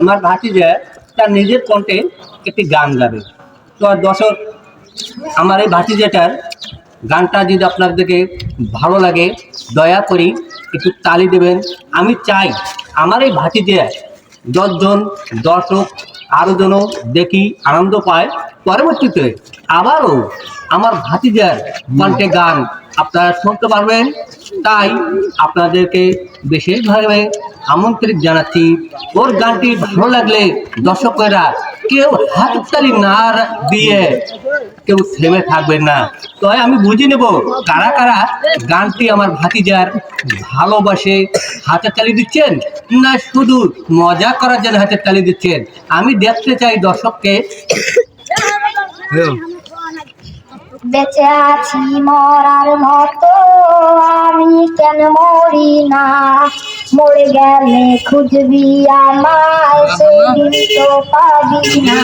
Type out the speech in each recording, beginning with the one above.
আমার ভাতিজা তার নিজের কণ্ঠে একটি গান গাবে। তো দর্শক, আমার এই ভাতিজাটার গানটা যদি আপনাদেরকে ভালো লাগে, দয়া করি একটু তালি দেবেন। আমি চাই আমার এই ভাতিজা 10 জন দর্শক আরও যেন দেখি আনন্দ পায়। পরবর্তীতে আবারও আমার ভাতিজার কণ্ঠে গান আপনারা শুনতে পারবেন। তাই আপনাদেরকে বিশেষভাবে আমন্ত্রিত জানাচ্ছি। ওর গানটি ভালো লাগলে দর্শকেরা কেউ হাততালি না দিয়ে কেউ থেমে থাকবেন না। তো আমি বুঝে নেব কারা কারা গানটি আমার ভাতিজার ভালোবাসে হাতের তালি দিচ্ছেন, না শুধু মজা করার জন্য হাতের তালি দিচ্ছেন। আমি দেখতে চাই দর্শককে। বেঁচে আছি মরার মতো, আমি কেন মরি না? মরে গেলে খুঁজবি আমায়, সেদিন তো পাবি না।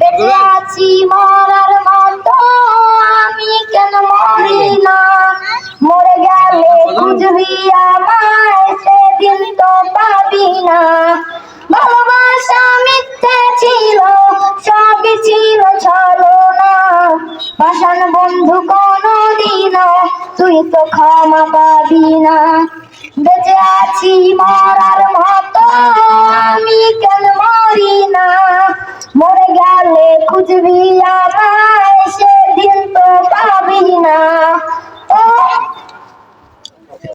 বেঁচে আছি মরার মতো, আমি কেন মরি না? মরে গেলে খুঁজবি আমায়, সেদিন তো পাবি না। ভালোবাসা মিথ্যে ছিল, সবই ছিল ছলনা। পাষাণ বন্ধু কোনদিনও তুই তো ক্ষমা পাবি না। বেঁচে আছি মরার মতো, আমি